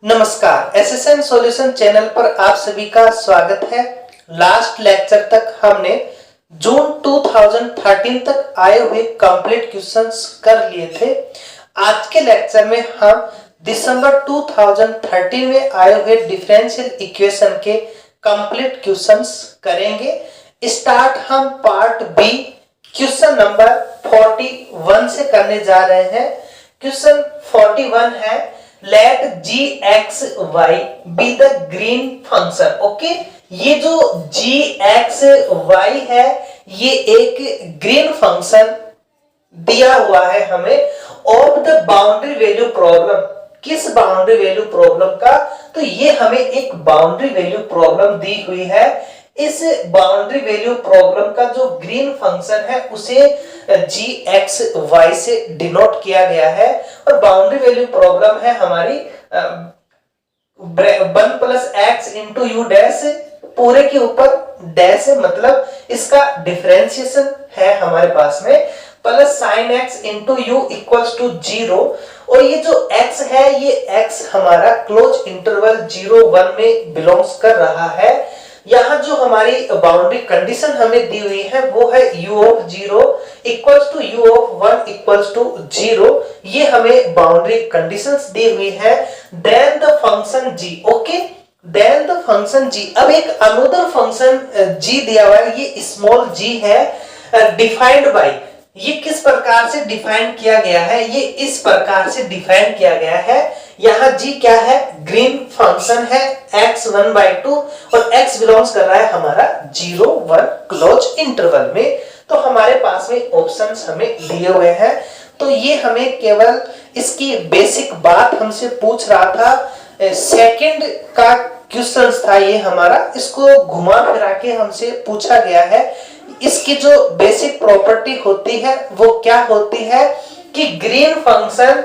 नमस्कार, SSN solution channel पर आप सभी का स्वागत है। लास्ट लेक्चर तक हमने जून 2013 तक आए हुए कंप्लीट क्वेश्चंस कर लिए थे। आज के लेक्चर में हम दिसंबर 2013 में आए हुए डिफरेंशियल इक्वेशन के कंप्लीट क्वेश्चंस करेंगे। स्टार्ट हम पार्ट बी क्वेश्चन नंबर 41 से करने जा रहे हैं। क्वेश्चन 41 है let gxy be the green function। Okay, ये जो gxy है ये एक ग्रीन फंक्शन दिया हुआ है हमें of the boundary value problem. किस बाउंड्री वैल्यू प्रॉब्लम का? तो ये हमें एक बाउंड्री वैल्यू प्रॉब्लम दी हुई है। इस बाउंड्री वैल्यू प्रॉब्लम का जो ग्रीन फंक्शन है उसे gxy से डिनोट किया गया है और बाउंड्री वैल्यू प्रॉब्लम है हमारी 1 plus x into you dash पूरे के ऊपर डैश है, मतलब इसका डिफरेंशिएशन है हमारे पास में plus sign x into u equals to 0। और ये जो x है ये x हमारा क्लोज इंटरवल 0-1 में बिलोंग्स कर रहा है। यहाँ जो हमारी बाउंड्री कंडीशन हमें दी हुई है वो है u of 0 equals to u of 1 equals to 0। ये हमें बाउंड्री कंडीशंस दी हुई है। Then the function g, okay, then the function g। अब एक अनदर फंक्शन g दिया हुआ है, ये स्मॉल g है, डिफाइंड बाय। ये किस प्रकार से डिफाइन किया गया है? ये इस प्रकार से डिफाइन किया गया है। यहाँ g क्या है? ग्रीन फंक्शन है x1/2 और x बिलोंग्स कर रहा है हमारा 0-1 क्लोज इंटरवल में। तो हमारे पास में ऑप्शंस हमें दिए हुए हैं। तो ये हमें केवल इसकी बेसिक बात हमसे पूछ रहा था। सेकंड का क्वेश्चन था ये हमारा, इसको घुमा फिरा के हमसे पूछा गया है। इसकी जो बेसिक प्रॉपर्टी होती है वो क्या होती है कि ग्रीन फंक्शन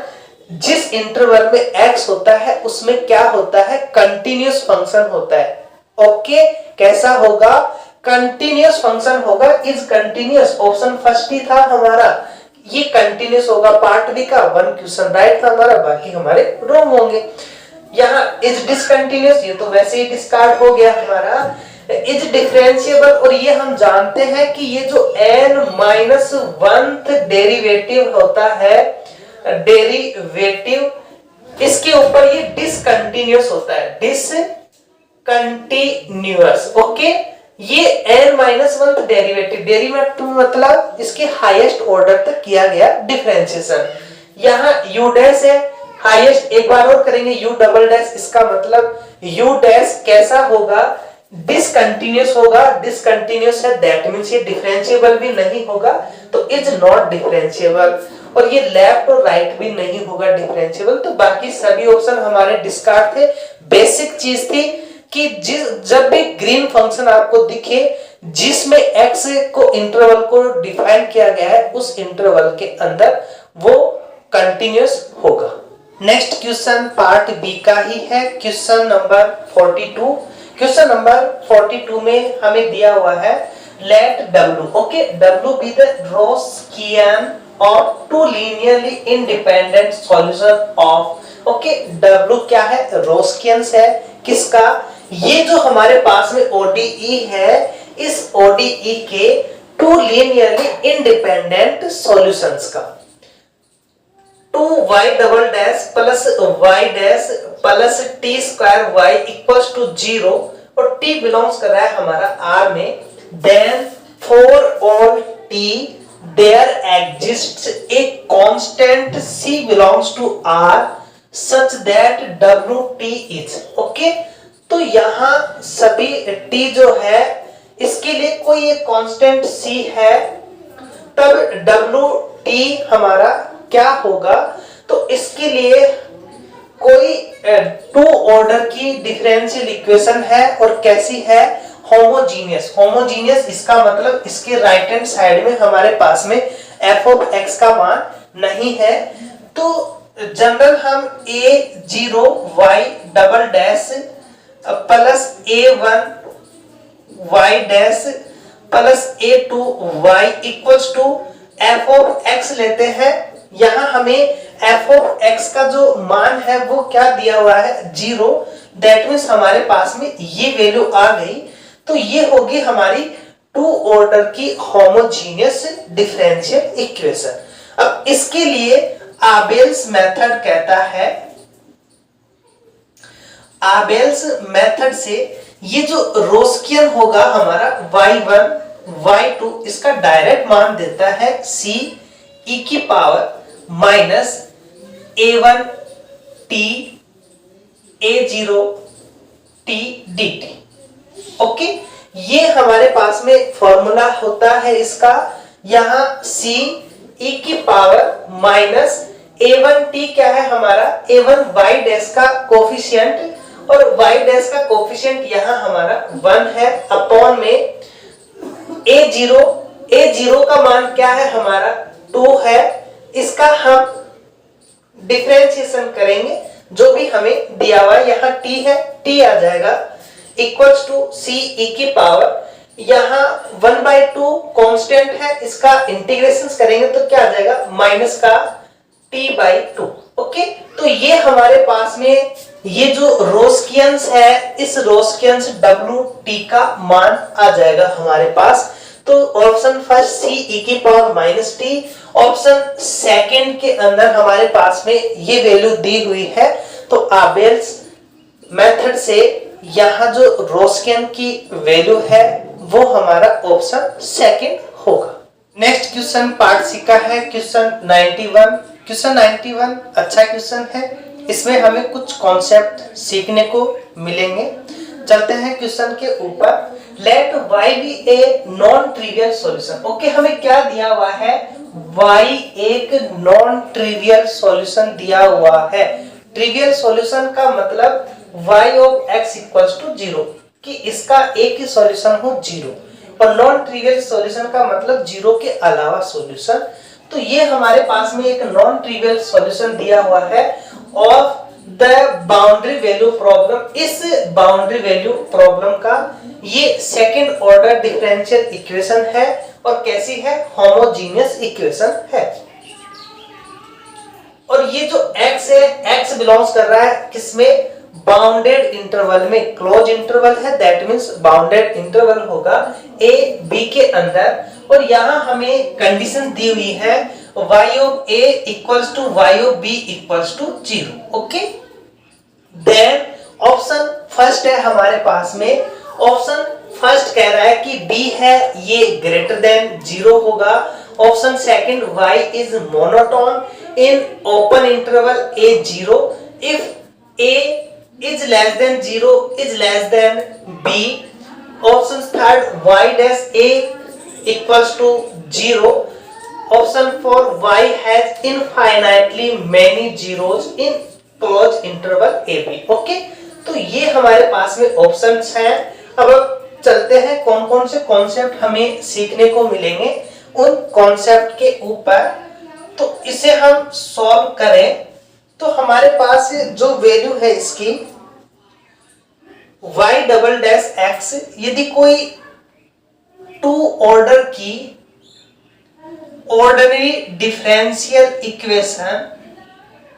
जिस इंटरवल में x होता है उसमें क्या होता है? कंटिन्यूअस फंक्शन होता है। ओके, कैसा होगा? कंटिन्यूअस फंक्शन होगा। इज कंटिन्यूअस, ऑप्शन फर्स्ट ही था हमारा, ये कंटिन्यूअस होगा। पार्ट बी का 1 क्वेश्चन राइट था हमारा, बाकी हमारे रॉन्ग होंगे। यहाँ इज डिसकंटिन्यूअस, ये तो वैसे ही डिस्कार्ड हो गया हमारा। इज डिफरेंशिएबल, और ये हम जानते हैं कि ये जो n-1th डेरिवेटिव होता है, डेरिवेटिव, इसके ऊपर ये डिसकंटिन्यूअस होता है, डिसकंटिन्यूअस। ओके, ये n-1th डेरिवेटिव मतलब इसके हाईएस्ट ऑर्डर तक किया गया डिफरेंशिएशन। यहाँ u डैश है हाईएस्ट, एक बार और करेंगे u डबल डैश, इसका मतलब u डैश कैसा होगा? डिसकंटिन्यूअस होगा। डिसकंटिन्यूअस है दैट मींस ये डिफरेंशिएबल भी नहीं होगा, तो इज नॉट डिफरेंशिएबल। और ये लेफ्ट और राइट भी नहीं होगा डिफरेंशिएबल। तो बाकी सभी ऑप्शन हमारे डिस्कार्ड थे। बेसिक चीज थी कि जब भी ग्रीन फंक्शन आपको दिखे जिसमें x को इंटरवल को डिफाइन किया गया है उस इंटरवल के अंदर वो कंटिन्यूअस होगा। नेक्स्ट क्वेश्चन पार्ट बी का ही है, क्वेश्चन नंबर 42। क्वेश्चन नंबर 42 में हमें दिया हुआ है let w, okay, w be the Rosquian of two linearly independent solution of, okay, w क्या है? रोस्कियंस है। किसका? ये जो हमारे पास में ODE है, इस ODE के टू लीनियरली इंडिपेंडेंट सॉल्यूशंस का 2y double dash plus y dash plus t square y equals to 0 और t बिलोंग्स कर रहा है हमारा r में। Then for all t there exists a constant c belongs to r such that wt is, okay. तो यहाँ सभी t जो है इसके लिए कोई एक कांस्टेंट c है, तब wt हमारा क्या होगा? तो इसके लिए कोई 2 ऑर्डर की डिफरेंशियल इक्वेशन है और कैसी है? होमोजीनियस। होमोजीनियस इसका मतलब इसके राइट हैंड साइड में हमारे पास में f ऑफ x का मान नहीं है। तो जनरल हम a0y double dash plus a1 y dash plus a2 y equals to f of x लेते हैं। यहाँ हमें f ऑफ x का जो मान है वो क्या दिया हुआ है 0, दैट मीन्स हमारे पास में ये वैल्यू आ गई। तो ये होगी हमारी टू ऑर्डर की होमोजीनियस डिफरेंशियल इक्वेशन। अब इसके लिए आबेल्स मेथड कहता है, आबेल्स मेथड से ये जो रोस्कियन होगा हमारा y1 y2 इसका डायरेक्ट मान देता है c e की power minus a1 t a0 t dt। Okay, ये हमारे पास में फॉर्मूला होता है इसका। यहां c e की पावर माइनस a1t क्या है हमारा a1 y डैश का कोफिशिएंट और y डैश का कोफिशिएंट यहां हमारा 1 है अपॉन में a0 का मान क्या है हमारा 2 है। इसका हम डिफरेंशिएशन करेंगे, जो भी हमें दिया हुआ है यहाँ t है, t आ जाएगा इक्वल्स टू c e की पावर यहाँ 1/2 कांस्टेंट है, इसका इंटीग्रेशन करेंगे तो क्या आ जाएगा माइनस का t/2। ओके, तो ये हमारे पास में ये जो रोस्कियंस है, इस रोस्कियंस WT का मान आ जाएगा हमारे पास। तो ऑप्शन फर्स्ट c e की power minus t, option second के अंदर हमारे पास में ये वैल्यू दी हुई है। तो आबेल्स मेथड से यहाँ जो रोस्कियन की वैल्यू है वो हमारा ऑप्शन सेकंड होगा। नेक्स्ट क्वेश्चन पार्ट सी का है क्वेश्चन 91। क्वेश्चन 91 अच्छा क्वेश्चन है, इसमें हमें कुछ कॉन्सेप्ट सीखने को मिलेंगे। चलते हैं क्वेश्चन के ऊपर। Let y be a non trivial solution. Okay, हमें क्या दिया हुआ है, y एक नॉन ट्रिवियल सॉल्यूशन दिया हुआ है। ट्रिवियल सॉल्यूशन का मतलब y of x equals to 0, कि इसका एक ही सॉल्यूशन हो 0, और नॉन ट्रिवियल सॉल्यूशन का मतलब 0 के अलावा सॉल्यूशन। तो ये हमारे पास में एक नॉन ट्रिवियल सॉल्यूशन दिया हुआ है of the boundary value problem. इस बाउंड्री वैल्यू प्रॉब्लम का ये सेकंड ऑर्डर डिफरेंशियल इक्वेशन है, और कैसी है, होमोजीनियस इक्वेशन है। और ये जो x है, x बिलोंग्स कर रहा है किसमें, बाउंडेड इंटरवल में। क्लोज इंटरवल है, दैट मींस बाउंडेड इंटरवल होगा a b के अंदर। और यहाँ हमें कंडीशन दी हुई है y of a equals to y of b equals to 0। Okay, then option first है हमारे पास में। ऑप्शन फर्स्ट कह रहा है कि b है ये ग्रेटर देन 0 होगा। Option second y is monotone in open interval a0 if a is less than 0 is less than b। Option third y dash a equals to 0। Option four y has infinitely many zeros in closed interval ab। Okay, तो ये हमारे पास में options हैं। अब चलते हैं कौन कौन से कॉन्सेप्ट हमें सीखने को मिलेंगे उन कॉन्सेप्ट के ऊपर। तो इसे हम सॉल्व करें तो हमारे पास जो वैल्यू है इसकी y डबल डैश x, यदि कोई टू ऑर्डर की ऑर्डिनरी डिफरेंशियल इक्वेशन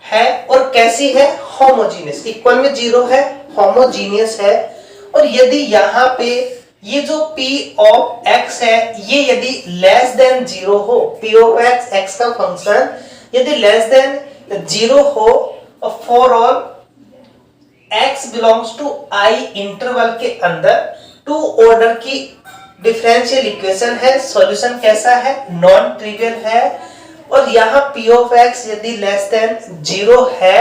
है और कैसी है, होमोजीनियस, इक्वल में 0 है, होमोजीनियस है। और यदि यहाँ पे ये जो p ऑफ x है ये यदि लेस देन 0 हो, p ऑफ x का फंक्शन यदि लेस देन 0 हो, और for all x belongs to i interval के अंदर टू ऑर्डर की डिफरेंशियल इक्वेशन है। सॉल्यूशन कैसा है, नॉन ट्रिवियल है। और यहाँ p ऑफ x यदि लेस देन 0 है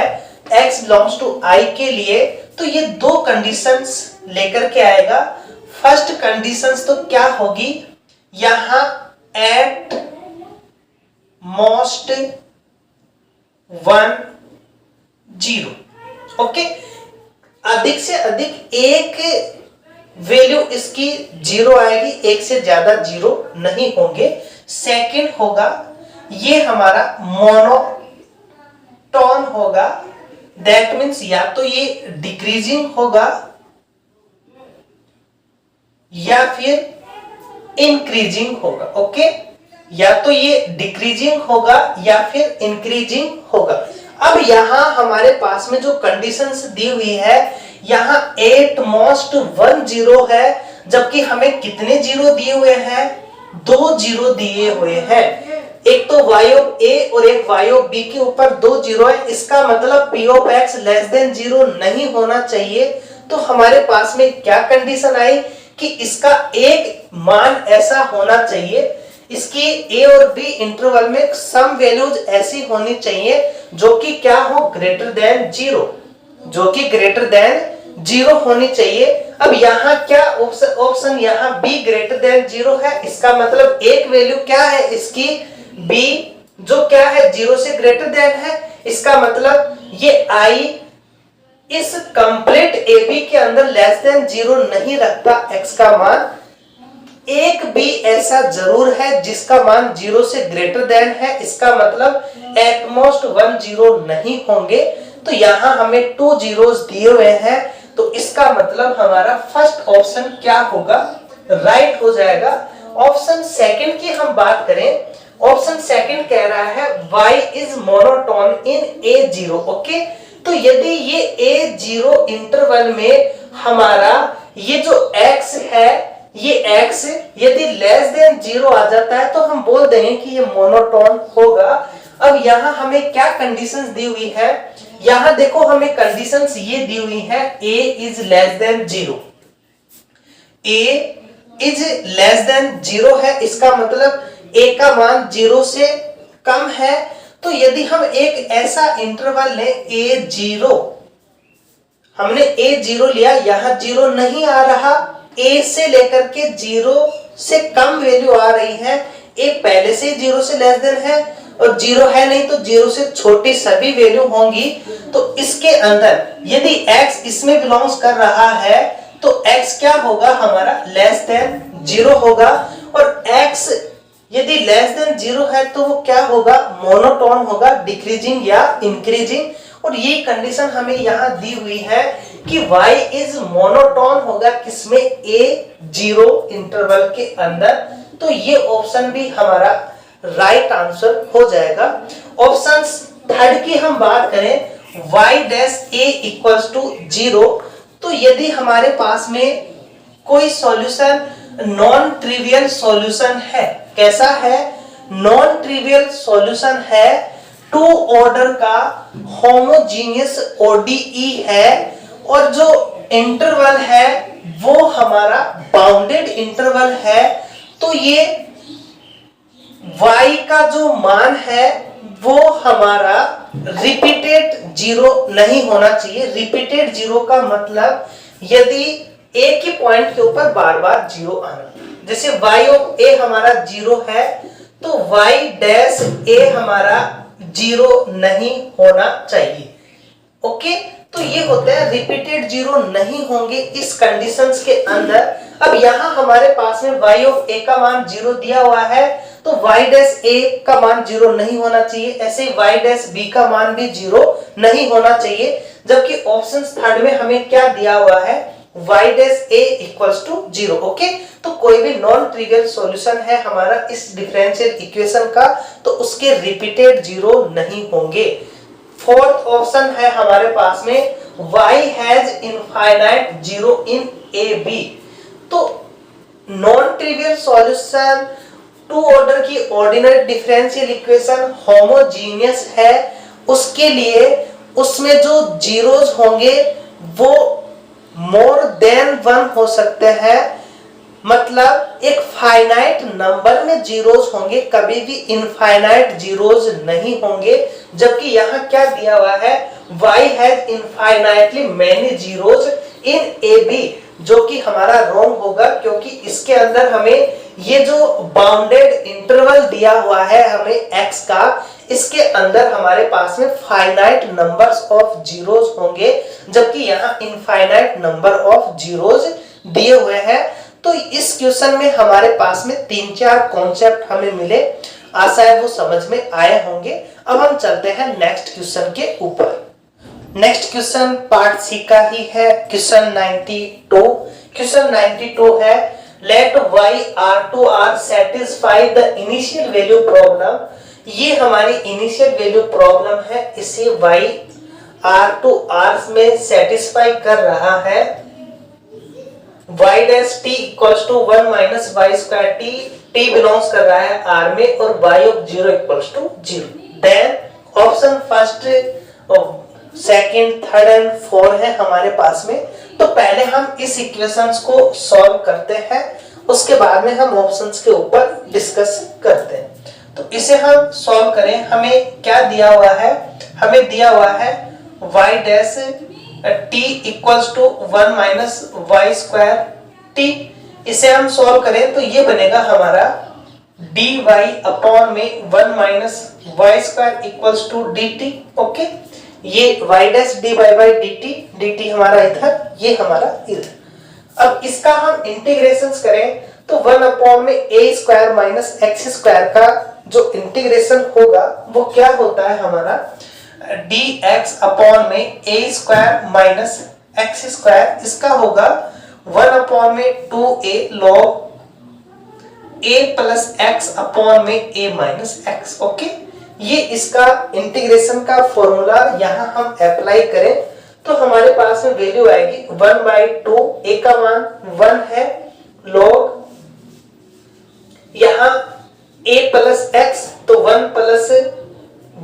x बिलोंग्स टू i के लिए, तो ये दो कंडीशंस लेकर के आएगा। फर्स्ट कंडीशंस तो क्या होगी, यहाँ एट मोस्ट 1 0। ओके, अधिक से अधिक एक वैल्यू इसकी 0 आएगी, एक से ज्यादा 0 नहीं होंगे। सेकंड होगा ये हमारा मोनोटोन होगा, दैट मीन्स या तो ये डिक्रीजिंग होगा या फिर इंक्रीजिंग होगा। ओके, या तो ये डिक्रीजिंग होगा या फिर इंक्रीजिंग होगा। अब यहाँ हमारे पास में जो कंडीशंस दी हुई है, यहाँ एट मोस्ट 1 जीरो है, जबकि हमें कितने जीरो दिए हुए हैं? 2 जीरो दिए हुए हैं। एक तो y ऑफ a और एक y ऑफ b के ऊपर 2 जीरो है, इसका मतलब p of x less than 0 नहीं होना चाहिए। तो हमारे पास में क्या कंडीशन आई कि इसका एक मान ऐसा होना चाहिए, इसकी a और b इंटरवल में सम वैल्यूज ऐसी होनी चाहिए जो कि क्या हो? ग्रेटर देन 0, जो कि ग्रेटर देन 0 होनी चाहिए। अब यहाँ क्या ऑप्शन यहाँ b ग्रेटर देन 0 है, इसका मतलब एक वैल्यू क्या है इसकी? b जो क्या है? 0 से ग्रेटर देन है। इसका मतलब ये i इस कंप्लीट AB के अंदर लेस देन 0 नहीं रखता x का मान। एक भी ऐसा जरूर है जिसका मान 0 से ग्रेटर देन है, इसका मतलब एटमोस्ट 1 जीरो नहीं होंगे। तो यहाँ हमें 2 जीरोस दिए हुए हैं, तो इसका मतलब हमारा फर्स्ट ऑप्शन क्या होगा? राइट हो जाएगा। ऑप्शन सेकंड की हम बात करें, ऑप्शन सेकंड कह रहा है y is monotone in A0। Okay, तो यदि ये A0 इंटरवल में हमारा ये जो x है, ये x यदि लेस देन 0 आ जाता है तो हम बोल देंगे कि ये मोनोटोन होगा। अब यहाँ हमें क्या कंडीशंस दी हुई है? यहाँ देखो हमें कंडीशंस ये दी हुई है, a is less than 0, a is less than 0 है, इसका मतलब a का मान 0 से कम है। तो यदि हम एक ऐसा इंटरवल लें A0, हमने A0 लिया, यहां 0 नहीं आ रहा, A से लेकर के 0 से कम वैल्यू आ रही है, A पहले से 0 से लेस देन है और 0 है नहीं तो 0 से छोटी सभी वैल्यू होंगी। तो इसके अंदर यदि x इसमें बिलोंग्स कर रहा है तो x क्या होगा? हमारा लेस देन 0 होगा, और x यदि लेस देन 0 है तो वो क्या होगा? मोनोटोन होगा, डिक्रीजिंग या इंक्रीजिंग। और ये कंडीशन हमें यहाँ दी हुई है कि y इज मोनोटोन होगा किसमें? A0 इंटरवल के अंदर। तो ये ऑप्शन भी हमारा राइट आंसर हो जाएगा। ऑप्शन थर्ड की हम बात करें, y dash a equals to 0। तो यदि हमारे पास में कोई सॉल्यूशन नॉन ट्रिवियल सॉल्यूशन है, कैसा है? नॉन ट्रिवियल सॉल्यूशन है, 2 ऑर्डर का होमोजीनियस ODE है, और जो इंटरवल है वो हमारा बाउंडेड इंटरवल है। तो ये y का जो मान है वो हमारा रिपीटेड 0 नहीं होना चाहिए। रिपीटेड 0 का मतलब यदि एक ही पॉइंट के ऊपर बार बार 0 आना, जैसे y ऑफ a हमारा 0 है तो y डैश a हमारा 0 नहीं होना चाहिए। ओके, तो ये होता है रिपीटेड 0 नहीं होंगे इस कंडीशंस के अंदर। अब यहाँ हमारे पास में y ऑफ a का मान 0 दिया हुआ है तो y डैश a का मान 0 नहीं होना चाहिए, ऐसे y डैश b का मान भी 0 नहीं होना चाहिए। जबकि ऑप्शन थर्ड में हमें क्या दिया हुआ है? y dash a equals to 0। Okay, तो कोई भी नॉन ट्रिवियल सॉल्यूशन है हमारा इस डिफरेंशियल इक्वेशन का तो उसके रिपीटेड 0 नहीं होंगे। फोर्थ ऑप्शन है हमारे पास में y has infinite 0 in AB। तो नॉन ट्रिवियल सॉल्यूशन 2 ऑर्डर की ऑर्डिनरी डिफरेंशियल इक्वेशन होमोजीनियस है, उसके लिए उसमें जो जीरोस होंगे वो मोर देन 1 हो सकते हैं, मतलब एक फाइनाइट नंबर में जीरोस होंगे, कभी भी इनफाइनाइट जीरोस नहीं होंगे। जबकि यहाँ क्या दिया हुआ है? y has infinitely many zeros in AB, जो कि हमारा रॉन्ग होगा, क्योंकि इसके अंदर हमें ये जो बाउंडेड इंटरवल दिया हुआ है हमें x का, इसके अंदर हमारे पास में फाइनाइट नंबर्स ऑफ जीरोस होंगे, जबकि यहाँ इनफाइनाइट नंबर ऑफ जीरोस दिए हुए हैं। तो इस क्वेश्चन में हमारे पास में 3-4 कॉन्सेप्ट हमें मिले, आशा है वो समझ में आए होंगे। अब हम चलते हैं नेक्स्ट क्वेश्चन के ऊपर। नेक्स्ट क्वेश्चन पार्ट सी का ही है, क्वेश्चन 92। क्वेश्चन 92 है late y r to r satisfy the initial value problem। ये हमारी इनिशियल वैल्यू प्रॉब्लम है, इसे y r to r में सेटिस्फाई कर रहा है। y dash t equals to 1 minus y square t, t belongs कर रहा है r में और y of 0 equals to 0। Then option first, second, third and four है हमारे पास में। तो पहले हम इस इक्वेशंस को सॉल्व करते हैं, उसके बाद में हम ऑप्शंस के ऊपर डिस्कस करते हैं। तो इसे हम सॉल्व करें, हमें क्या दिया हुआ है, हमें दिया हुआ है y dash t equals to 1 minus y square t। इसे हम सॉल्व करें तो ये बनेगा हमारा dy अपॉन में 1 minus y square equals to dt। Okay, ये y dash dy by dt हमारा इधर, ये हमारा इधर। अब इसका हम इंटीग्रेशंस करें तो 1 अपॉन में a square minus x square का जो इंटीग्रेशन होगा वो क्या होता है हमारा dx अपॉन में a square minus x square, इसका होगा 1 अपॉन में 2a log a plus x upon में a माइनस एक्स। ओके, ये इसका इंटीग्रेशन का फॉर्मूला यहाँ हम अप्लाई करें तो हमारे पास में वैल्यू आएगी 1/2, a का मान 1 है, log यहाँ a प्लस एक्स तो 1 प्लस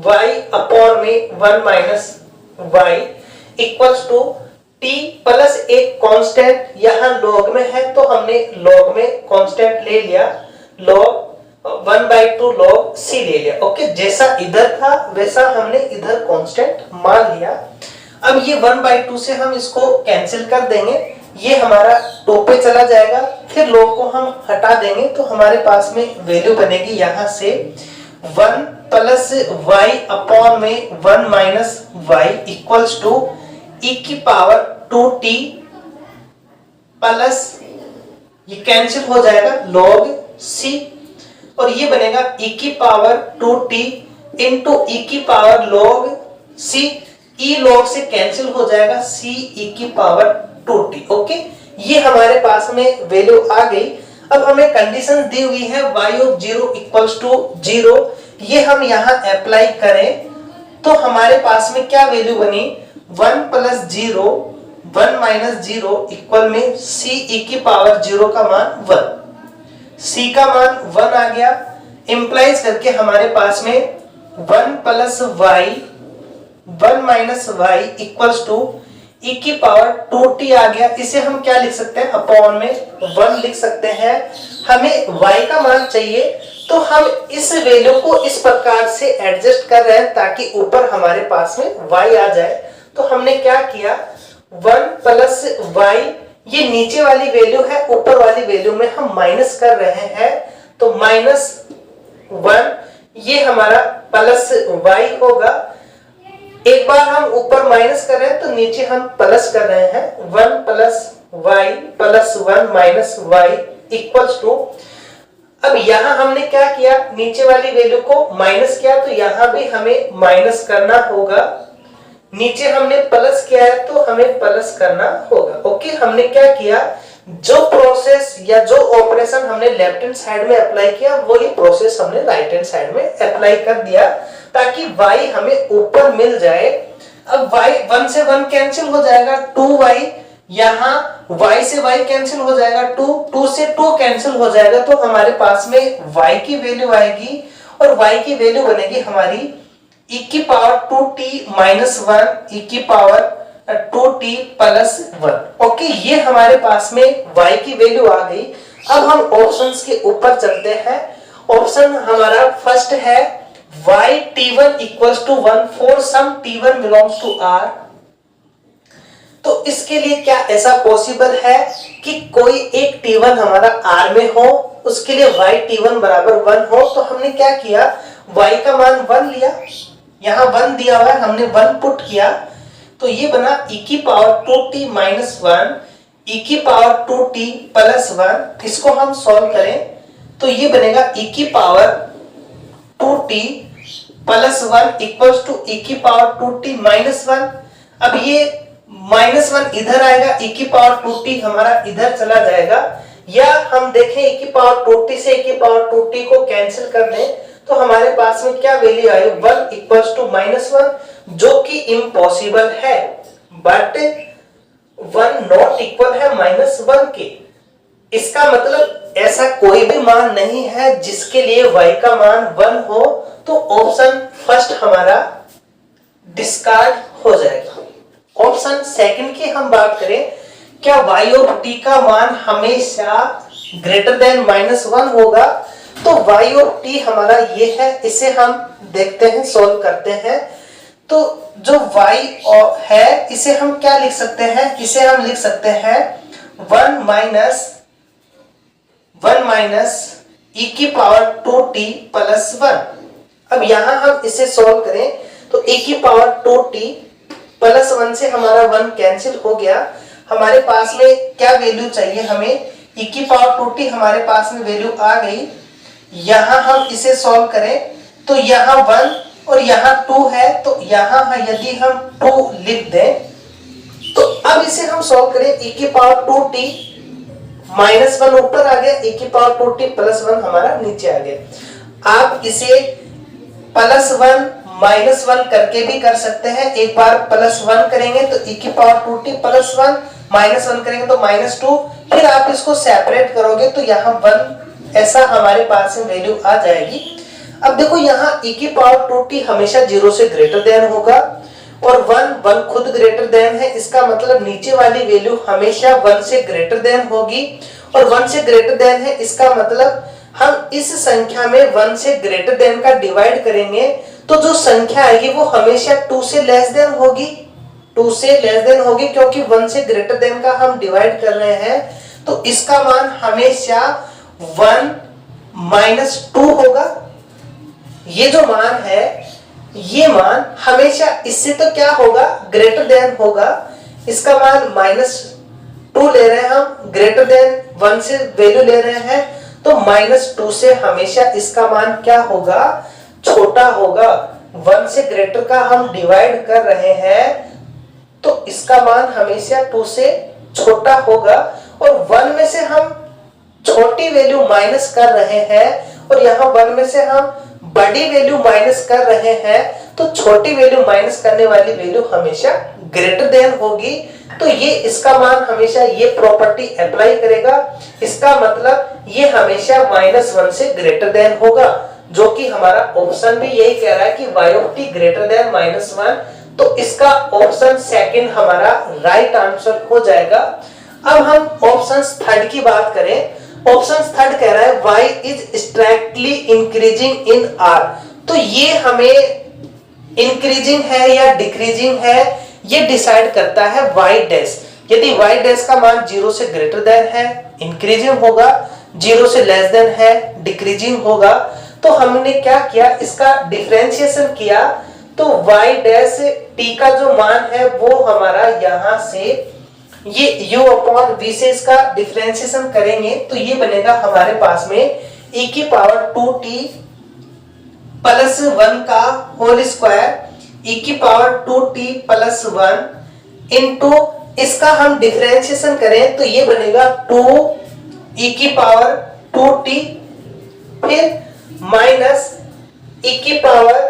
y अपॉन में 1 minus y equals to t plus एक कांस्टेंट, यहाँ log में है तो हमने log में कांस्टेंट ले लिया, log 1/2 log c ले लिया। ओके, जैसा इधर था वैसा हमने इधर कांस्टेंट मान लिया। अब ये 1/2 से हम इसको कैंसिल कर देंगे, ये हमारा 2 पे चला जाएगा, फिर log को हम हटा देंगे तो हमारे पास में वैल्यू बनेगी यहाँ से 1 प्लस y अपॉन में 1 minus y equals to e की पावर 2t प्लस ये कैंसिल हो जाएगा log c, और ये बनेगा e की पावर 2t इंटू e की power log c, e log से कैंसिल हो जाएगा c e की पावर 2t। ओके, ये हमारे पास में वैल्यू आ गई। अब हमें कंडीशन दी हुई है y ऑफ 0 इक्वल्स टू 0, ये हम यहाँ अप्लाई करें तो हमारे पास में क्या वैल्यू बनी 1 प्लस 0 1 माइनस 0 इक्वल में c e की पावर 0 का मान 1, c का मान 1 आ गया, इंप्लाइज करके हमारे पास में 1 plus y 1 minus y equals to e की पावर 2t आ गया। इसे हम क्या लिख सकते हैं, अपॉन में 1 लिख सकते हैं। हमें y का मान चाहिए तो हम इस वैल्यू को इस प्रकार से एडजस्ट कर रहे हैं ताकि ऊपर हमारे पास में y आ जाए। तो हमने क्या किया 1 प्लस y, ये नीचे वाली वैल्यू है, ऊपर वाली वैल्यू में हम माइनस कर रहे हैं तो माइनस 1, ये हमारा प्लस y होगा। एक बार हम ऊपर माइनस कर रहे हैं तो नीचे हम प्लस कर रहे हैं, 1 plus y plus 1 minus y equals to, अब यहां हमने क्या किया, नीचे वाली वैल्यू को माइनस किया तो यहां भी हमें माइनस करना होगा, नीचे हमने प्लस किया है तो हमें प्लस करना होगा। ओके, हमने क्या किया, जो प्रोसेस या जो ऑपरेशन हमने लेफ्ट हैंड साइड में अप्लाई किया वही प्रोसेस हमने राइट हैंड साइड में अप्लाई कर दिया ताकि y हमें ऊपर मिल जाए। अब y 1 से 1 कैंसिल हो जाएगा, 2y, यहाँ y से y कैंसिल हो जाएगा, 2 से 2 कैंसिल हो जाएगा तो हमारे पास में y की वैल्यू आएगी और y की वैल्यू बनेगी हमारी e की पावर 2t माइनस 1 e की पावर 2t प्लस 1। ओके, ये हमारे पास में y की वैल्यू आ गई। अब हम ऑप्शंस के ऊपर चलते हैं। ऑप्शन हमारा फर्स्ट है y t1 equals to 1 for some t1 belongs to r। तो इसके लिए क्या ऐसा पॉसिबल है कि कोई एक t1 हमारा r में हो, उसके लिए y t1 बराबर 1 हो। तो हमने क्या किया, y का मान 1 लिया, यहाँ 1 दिया हुआ है, हमने 1 पुट किया तो ये बना e की पावर 2t माइनस 1 e की पावर 2t प्लस 1। इसको हम सॉल्व करें तो ये बनेगा e की power 2t plus 1 equals to e की पावर 2t माइनस 1। अब ये माइनस 1 इधर आएगा, e की पावर 2t हमारा इधर चला जाएगा, या हम देखें e की पावर 2t से e की पावर 2t को कैंसिल कर लें तो हमारे पास में क्या वैल्यू आई 1 इक्वल्स टू -1, जो कि इम्पॉसिबल है, बट 1 नॉट इक्वल है -1 के। इसका मतलब ऐसा कोई भी मान नहीं है जिसके लिए y का मान 1 हो, तो ऑप्शन फर्स्ट हमारा डिस्कार्ड हो जाएगा। ऑप्शन सेकंड की हम बात करें, क्या y और t का मान हमेशा ग्रेटर देन -1 होगा, तो y और t हमारा ये है, इसे हम देखते हैं, सॉल्व करते हैं। तो जो y है इसे हम क्या लिख सकते हैं, इसे हम लिख सकते हैं 1 माइनस e की पावर 2t प्लस 1। अब यहां हम इसे सॉल्व करें तो e की पावर 2t प्लस 1 से हमारा 1 कैंसिल हो गया। हमारे पास में क्या वैल्यू चाहिए, हमें e की पावर 2t हमारे पास में वैल्यू आ गई। यहां हम इसे सॉल्व करें तो यहां 1 और यहां 2 है, तो यहां यदि हम 2 लिख दें तो अब इसे हम सॉल्व करें, e की पावर 2t -1 ऊपर आ गया, e की पावर 2t प्लस 1 हमारा नीचे आ गया। आप इसे +1 -1 करके भी कर सकते हैं। एक बार +1 करेंगे तो e की पावर 2t प्लस 1, -1 करेंगे तो -2, फिर आप इसको सेपरेट करोगे तो यहाँ 1 ऐसा हमारे पास में वैल्यू आ जाएगी। अब देखो यहाँ e की पावर 2t हमेशा 0 से ग्रेटर देन होगा और 1 खुद ग्रेटर देन है, इसका मतलब नीचे वाली वैल्यू हमेशा 1 से ग्रेटर देन होगी, और 1 से ग्रेटर देन है, इसका मतलब हम इस संख्या में 1 से ग्रेटर देन का डिवाइड करेंगे तो जो संख्या आएगी वो हमेशा 2 से लेस देन होगी, 2 से लेस देन होगी, क्योंकि 1 से ग्रेटर देन का हम डिवाइड कर रहे हैं, तो इसका मान हमेशा 1 - 2 होगा। ये जो मान है, ये मान हमेशा इससे तो क्या होगा, ग्रेटर देन होगा। इसका मान -2 ले रहे हैं हम, ग्रेटर देन 1 से वैल्यू ले रहे हैं, तो -2 से हमेशा इसका मान क्या होगा, छोटा होगा। 1 से ग्रेटर का हम डिवाइड कर रहे हैं तो इसका मान हमेशा 2 से छोटा होगा, और 1 में से हम छोटी वैल्यू माइनस कर रहे हैं और यहाँ 1 में से हम बड़ी वैल्यू माइनस कर रहे हैं, तो छोटी वैल्यू माइनस करने वाली वैल्यू हमेशा ग्रेटर देन होगी। तो ये इसका मान हमेशा ये प्रॉपर्टी अप्लाई करेगा, इसका मतलब ये हमेशा -1 से ग्रेटर देन होगा, जो कि हमारा ऑप्शन भी यही कह रहा है कि y of t greater than -1, तो इसका ऑप्शन सेकंड हमारा राइट आंसर हो जाएगा। अब हम ऑप्शन थर्ड की बात करें, ऑप्शन थर्ड कह रहा है y is strictly increasing in r, तो ये हमें इंक्रीजिंग है या डिक्रीजिंग है ये डिसाइड करता है y डैश। यदि y डैश का मान 0 से ग्रेटर देन है इंक्रीजिंग होगा, 0 से लेस देन है डिक्रीजिंग होगा। तो हमने क्या किया, इसका डिफरेंशिएशन किया, तो y डैश t का जो मान है वो हमारा यहां से ये u अपॉन v से इसका डिफरेंशिएशन करेंगे तो ये बनेगा हमारे पास में e की पावर 2t प्लस 1 का होल स्क्वायर, e की पावर 2t प्लस 1 इंटू इसका हम डिफरेंशिएशन करें तो ये बनेगा 2 e की पावर 2t, फिर माइनस e की पावर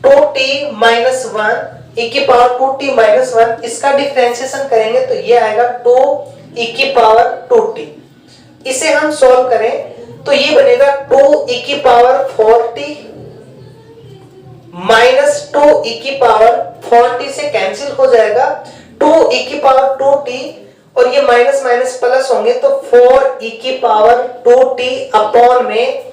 2t माइनस 1, e की पावर 2t माइनस 1, इसका डिफरेंशिएशन करेंगे तो ये आएगा 2 e की पावर 2t। इसे हम सॉल्व करें तो ये बनेगा 2 e की पावर 4t माइनस 2 e की पावर 4t से कैंसिल हो जाएगा, 2 e की पावर 2t और ये माइनस माइनस प्लस होंगे तो 4 e की पावर 2t अपॉन में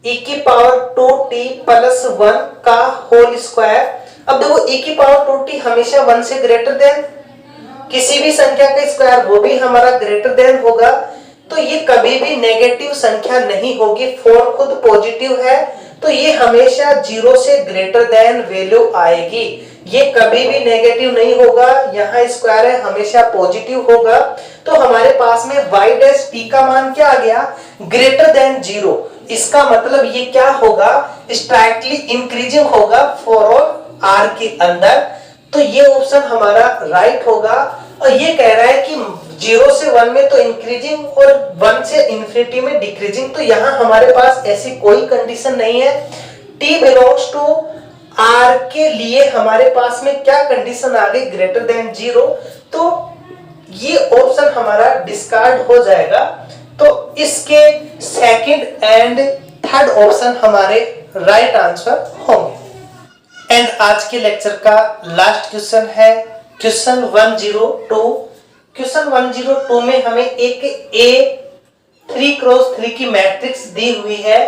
e की पावर 2t प्लस 1 का होल स्क्वायर। अब देखो e की पावर 2t हमेशा 1 से ग्रेटर देन, किसी भी संख्या का स्क्वायर वो भी हमारा ग्रेटर देन होगा, तो ये कभी भी नेगेटिव संख्या नहीं होगी। 4 खुद पॉजिटिव है तो ये हमेशा 0 से ग्रेटर देन वैल्यू आएगी, ये कभी भी नेगेटिव नहीं होगा। यहाँ स्क्वायर है हमेशा पॉजिटिव होगा, तो हमारे पास में y डैश t का मान क्या आ गया, ग्रेटर देन 0। इसका मतलब ये क्या होगा, स्ट्राइक्टली इंक्रीजिंग होगा फॉर ऑल r के अंदर, तो ये ऑप्शन हमारा राइट होगा। और ये कह रहा है कि 0 से 1 में तो इंक्रीजिंग और 1 से इन्फिनिटी में डिक्रीजिंग, तो यहाँ हमारे पास ऐसी कोई कंडीशन नहीं है। t बिलोंग्स टू r के लिए हमारे पास में क्या कंडीशन आ गई, ग्रेटर देन 0, तो ये ऑप्शन हमारा डिस्कार्ड हो जाएगा। तो इसके सेकंड एंड थर्ड ऑप्शन हमारे राइट आंसर होंगे। एंड आज के लेक्चर का लास्ट क्वेश्चन है क्वेश्चन 102। क्वेश्चन 102 में हमें एक A 3x3 की मैट्रिक्स दी हुई है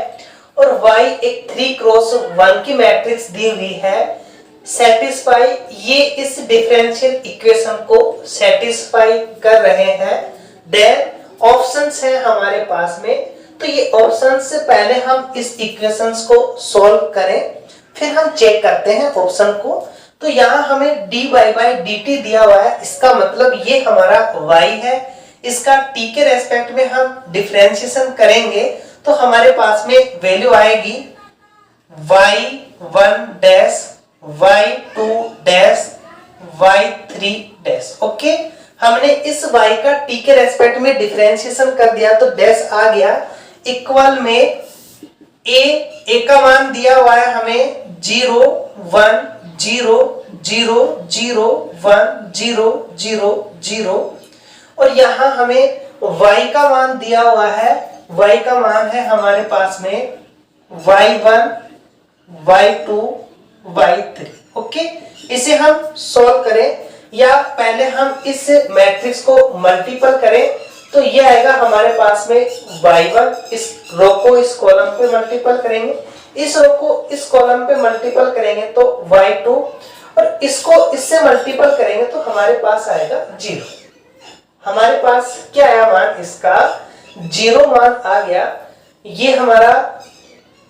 और Y एक 3x1 की मैट्रिक्स दी हुई है। सेटिस्फाई, ये इस डिफरेंशियल इक्वेशन को सेटिस्फाई कर रहे हैं। देन ऑप्शंस हैं हमारे पास में, तो ये ऑप्शंस से पहले हम इस इक्वेशंस को सॉल्व करें, फिर हम चेक करते हैं ऑप्शन को। तो यहाँ हमें dy बाई dt दिया हुआ है, इसका मतलब ये हमारा y है। इसका t के रेस्पेक्ट में हम डिफरेंशिएशन करेंगे तो हमारे पास में वैल्यू आएगी y1 dash y2 dash y3 dash. Okay, हमने इस y का t के रेस्पेक्ट में डिफरेंशिएशन कर दिया तो डैश आ गया। इक्वल में a का मान दिया हुआ है हमें 0 1 0 0 0 1 0 0 0 और यहाँ हमें y का मान दिया हुआ है। y का मान है हमारे पास में y1 y2 y3। ओके, इसे हम सॉल्व करें या पहले हम इस मैट्रिक्स को मल्टीपल करें तो ये आएगा हमारे पास में y1, इस रो को इस कॉलम पे मल्टीपल करेंगे, इस रो को इस कॉलम पे मल्टीपल करेंगे तो y2 और इसको इससे मल्टीपल करेंगे तो हमारे पास आएगा 0। हमारे पास क्या आया मान, इसका 0 मान आ गया। ये हमारा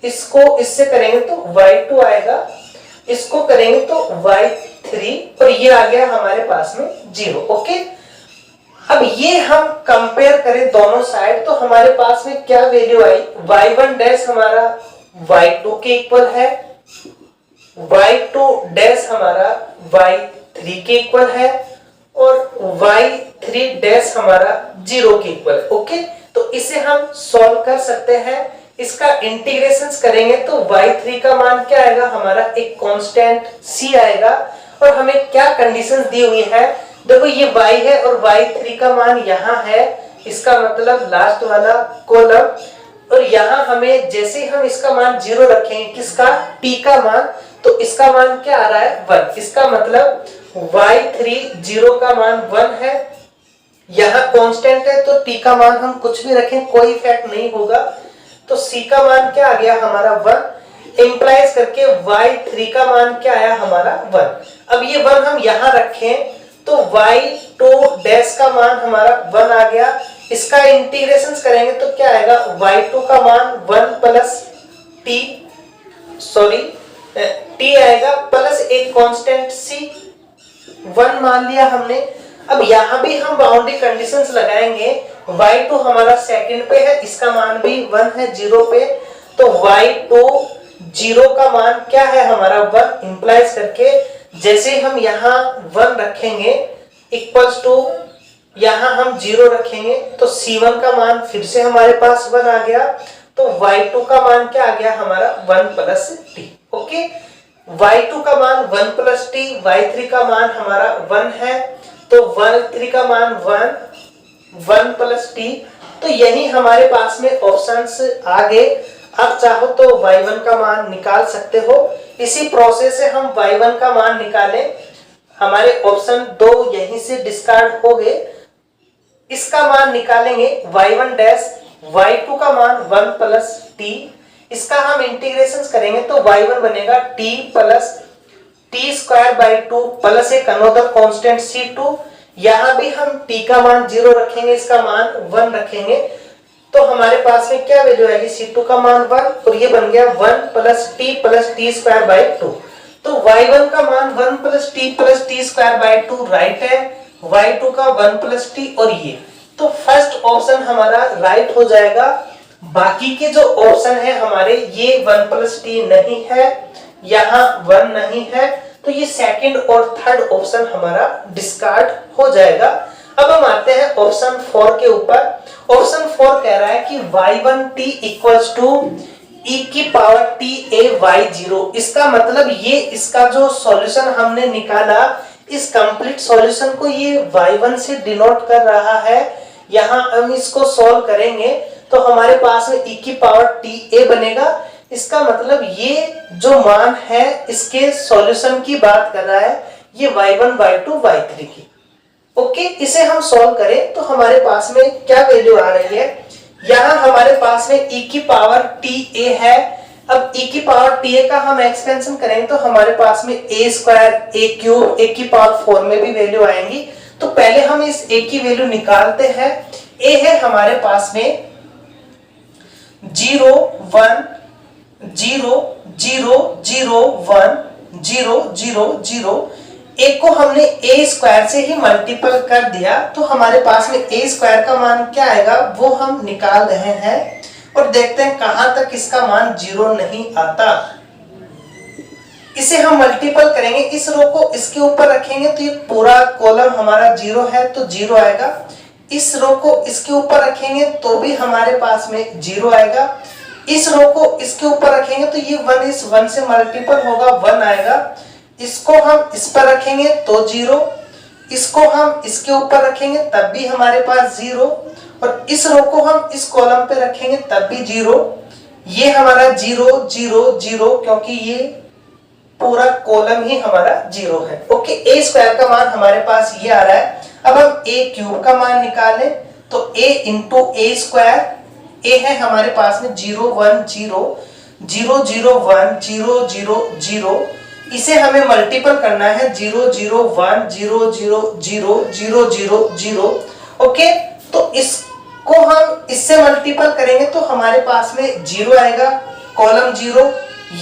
इसको इससे करेंगे तो y2 आएगा, इसको करेंगे तो y3 और ये आ गया हमारे पास में 0। ओके, अब ये हम कंपेयर करें दोनों साइड तो हमारे पास में क्या वैल्यू आई, y1 डैश हमारा y2 के इक्वल है, y2 डैश हमारा y3 के इक्वल है और y3 डैश हमारा 0 के इक्वल है। ओके, तो इसे हम सॉल्व कर सकते हैं। इसका इंटीग्रेशंस करेंगे तो y3 का मान क्या आएगा हमारा, एक कांस्टेंट c आएगा और हमें क्या कंडीशंस दी हुई है, देखो ये y है और y3 का मान यहाँ है, इसका मतलब लास्ट वाला कॉलम, और यहाँ हमें जैसे ही हम इसका मान 0 रखेंगे, किसका, t का मान, तो इसका मान क्या आ रहा है 1। इसका मतलब y3 0 का मान 1 है, यहाँ कांस्टेंट है तो t का मान हम कुछ भी रखें कोई इफेक्ट नहीं होगा, तो c का मान क्या आ गया हमारा 1, इंप्लाइज करके y3 का मान क्या आया हमारा 1। अब ये 1 हम यहाँ रखें तो y2 डैश का मान हमारा 1 आ गया, इसका इंटीग्रेशन करेंगे तो क्या आएगा, y2 का मान 1 प्लस t, सॉरी t आएगा प्लस एक कांस्टेंट c, 1 मान लिया हमने। अब यहाँ भी हम बाउंड्री कंडीशंस लगाएंगे, y2 हमारा सेकंड पे है, इसका मान भी 1 है 0 पे, तो y2 0 का मान क्या है हमारा 1, इंप्लाइज करके जैसे हम यहाँ 1 रखेंगे इक्वल्स टू यहाँ हम 0 रखेंगे तो c1 का मान फिर से हमारे पास 1 आ गया, तो y2 का मान क्या आ गया हमारा 1 प्लस t। ओके, y2 का मान 1 प्लस t, y3 का मान हमारा 1 है तो y3 का मान 1 प्लस t, तो यही हमारे पास में ऑप्शंस आ गए। अब चाहो तो y1 का मान निकाल सकते हो, इसी प्रोसेस से हम y1 का मान निकालें, हमारे ऑप्शन 2 यहीं से डिस्कार्ड हो गए। इसका मान निकालेंगे y1 डैश, y2 का मान 1 प्लस t, इसका हम इंटीग्रेशन करेंगे तो y1 बनेगा t plus t square by 2 plus एक अनदर कांस्टेंट c2, यहाँ भी हम t का मान 0 रखेंगे, इसका मान 1 रखेंगे, तो हमारे पास में क्या वैल्यू आएगी, c2 का मान 1 और ये बन गया 1 प्लस t स्क्वायर बाई 2। तो y1 का मान 1 plus t square by 2 right है, y2 का 1 प्लस t और ये, तो फर्स्ट ऑप्शन हमारा राइट हो जाएगा। बाकी के जो ऑप्शन है हमारे ये 1 प्लस t नहीं है, यहाँ 1 नहीं है, तो ये सेकंड और थर्ड ऑप्शन हमारा डिस्कार्ड हो जाएगा। अब हम आते हैं ऑप्शन 4 के ऊपर। ऑप्शन 4 कह रहा है कि y1t इक्वल्स टू e की पावर t a y0। इसका मतलब ये इसका जो सॉल्यूशन हमने निकाला, इस कंप्लीट सॉल्यूशन को ये y1 से डिनोट कर रहा है। यहां हम इसको सॉल्व करेंगे तो हमारे पास में e की पावर t a बनेगा। इसका मतलब ये जो मान है इसके सॉल्यूशन की बात कर रहा है, ये y1 y2 y3 की। ओके, इसे हम सॉल्व करें तो हमारे पास में क्या वैल्यू आ रही है, यहां हमारे पास में e की पावर ta है। अब e की पावर ta का हम एक्सपेंशन करेंगे तो हमारे पास में a square a cube a की पावर 4 में भी वैल्यू आएंगी। तो पहले हम इस a की वैल्यू निकालते हैं। a है हमारे पास में 0 1 0 0 0 1 0 0 0। a को हमने a स्क्वायर से ही मल्टीपल कर दिया तो हमारे पास में a स्क्वायर का मान क्या आएगा वो हम निकाल रहे हैं और देखते हैं कहां तक इसका मान 0 नहीं आता। इसे हम मल्टीपल करेंगे, इस रो को इसके ऊपर रखेंगे तो ये पूरा कॉलम हमारा 0 है तो 0 आएगा। इस रो को इसके ऊपर रखेंगे तो भी हमारे पास में 0 आएगा। इस रो को इसके ऊपर रखेंगे तो ये 1 इस 1 से मल्टीपल होगा, 1 आएगा। इसको हम इस पर रखेंगे तो 0, इसको हम इसके ऊपर रखेंगे तब भी हमारे पास 0, और इस रो को हम इस कॉलम पे रखेंगे तब भी 0। ये हमारा 0 0 0 क्योंकि ये पूरा कॉलम ही हमारा 0 है। ओके, a स्क्वायर का मान हमारे पास ये आ रहा है। अब हम a क्यूब का मान निकालें तो a into a square, a है हमारे पास में 0 1 0 0 0 1 0 0 0। इसे हमें मल्टीपल करना है 0 0 1 0 0 0 0 0 0। ओके, तो इसको हम इससे मल्टीपल करेंगे तो हमारे पास में 0 आएगा, कॉलम 0।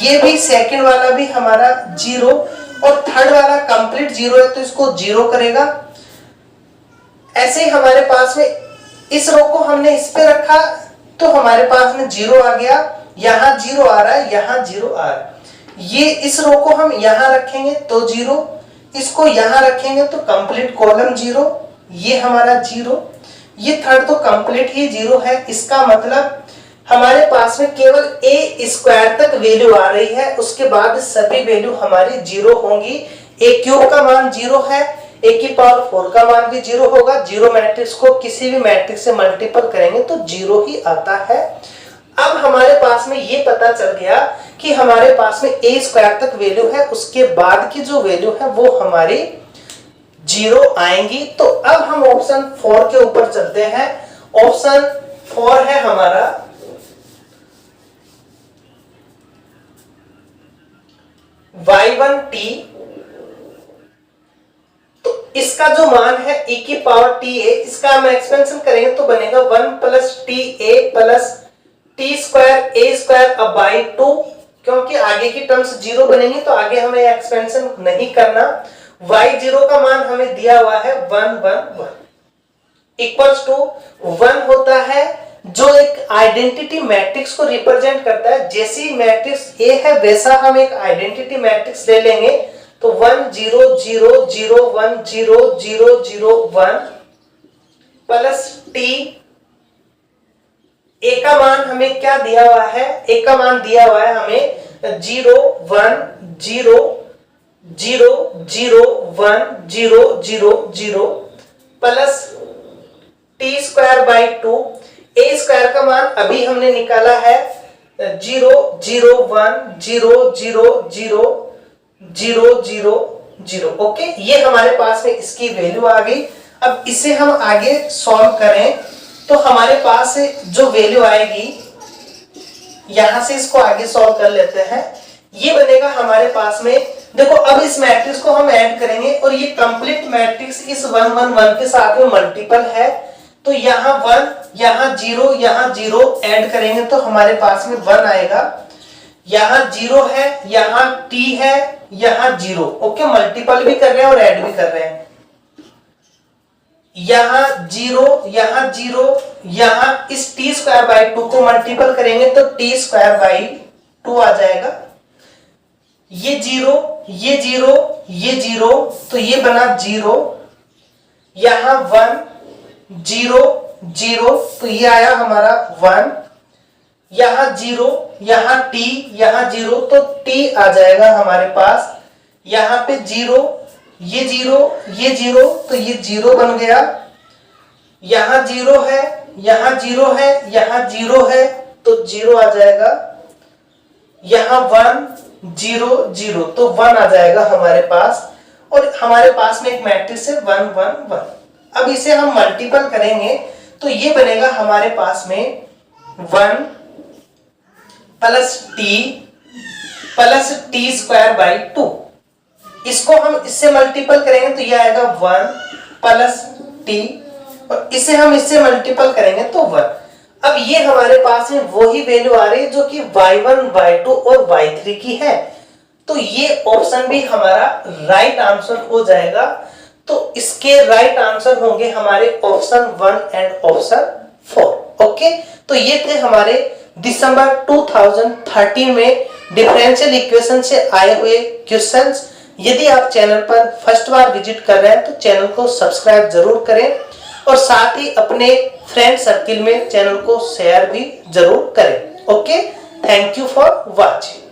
ये भी सेकंड वाला भी हमारा 0 और थर्ड वाला कंप्लीट 0 है तो इसको 0 करेगा। ऐसे ही हमारे पास में इस रो को हमने इस पे रखा तो हमारे पास में 0 आ गया, यहां 0 आ रहा है, यहां 0 आ रहा है। ये इस रो को हम यहां रखेंगे तो 0, इसको यहां रखेंगे तो कंप्लीट कॉलम 0, ये हमारा 0, ये थर्ड तो कंप्लीट ही 0 है। इसका मतलब हमारे पास में केवल a स्क्वायर तक वैल्यू आ रही है, उसके बाद सभी वैल्यू हमारी 0 होंगी। a क्यूब का मान 0 है, a की पावर 4 का मान भी 0 होगा। 0 मैट्रिक्स को किसी भी मैट्रिक्स से मल्टीपल करेंगे तो 0 ही आता है। अब हमारे पास में ये पता चल गया कि हमारे पास में a स्क्वायर तक वैल्यू है, उसके बाद की जो वैल्यू है वो हमारी 0 आएंगी। तो अब हम ऑप्शन 4 के ऊपर चलते हैं। ऑप्शन 4 है हमारा y1t, तो इसका जो मान है e की पावर ta, इसका हम एक्सपेंशन करेंगे तो बनेगा 1 plus ta plus t square a square अब बाई 2, क्योंकि आगे की टर्म्स 0 बनेंगी तो आगे हमें एक्सपेंशन नहीं करना। y0 का मान हमें दिया हुआ है 1 1 1 इक्वल्स टू 1 होता है जो एक आइडेंटिटी मैट्रिक्स को रिप्रेजेंट करता है। जैसी मैट्रिक्स A है वैसा हम एक आइडेंटिटी मैट्रिक्स ले लेंगे तो 1 0 0 0 1 0 0 0 1 प्लस t। A का मान हमें क्या दिया हुआ है, A का मान दिया हुआ है हमें 0 1 0 0 0 1 0 0 0 plus t square by 2। a square का मान अभी हमने निकाला है 0 0 1 0 0 0 0 0 0। ओके, ये हमारे पास में इसकी वैल्यू आ गई। अब इसे हम आगे सॉल्व करें तो हमारे पास जो वैल्यू आएगी, यहां से इसको आगे सॉल्व कर लेते हैं। ये बनेगा हमारे पास में, देखो अब इस मैट्रिक्स को हम ऐड करेंगे और ये कंप्लीट मैट्रिक्स इस 1 1 1 के साथ में मल्टीपल है तो यहाँ 1 यहाँ 0 यहाँ 0 ऐड करेंगे तो हमारे पास में 1 आएगा। यहाँ 0 है, यहाँ t है, यहाँ 0। ओके, मल्टीपल भी कर रहे हैं और ऐड भी कर रहे हैं। यहाँ 0 यहाँ 0 यहाँ इस t स्क्वायर बाई 2 को मल्टीपल करेंगे तो t स्क्वायर बाई 2 आ जाएगा। ये 0 ये 0 ये 0 तो ये बना 0, यहाँ 1 0 0, तो ये आया हमारा 1, यहाँ 0, यहाँ t, यहाँ 0, तो t आ जाएगा हमारे पास, यहाँ पे 0, ये 0, ये 0, तो ये 0 बन गया, यहाँ 0 है, यहाँ 0 है, यहाँ 0 है, तो 0 आ जाएगा, यहाँ 1 0 0, तो 1 आ जाएगा हमारे पास, और हमारे पास में एक मैट्रिक्स है 1 1 1। अब इसे हम मल्टीपल करेंगे तो ये बनेगा हमारे पास में 1 प्लस टी स्क्वायर बाई 2। इसको हम इससे मल्टीपल करेंगे तो ये आएगा 1 प्लस टी, और इसे हम इससे मल्टीपल करेंगे तो 1। अब ये हमारे पास में वही वैल्यू आ रही है जो कि y1 y2 और y3 की है, तो ये ऑप्शन भी हमारा राइट आंसर हो जाएगा। तो इसके राइट आंसर होंगे हमारे ऑप्शन 1 एंड ऑप्शन 4। ओके, तो ये थे हमारे दिसंबर 2013 में डिफरेंशियल इक्वेशन से आए हुए क्वेश्चंस। यदि आप चैनल पर फर्स्ट बार विजिट कर रहे हैं तो चैनल को सब्सक्राइब जरूर करें, और साथ ही अपने फ्रेंड सर्किल में चैनल को शेयर भी जरूर करें। Okay, thank you for watching.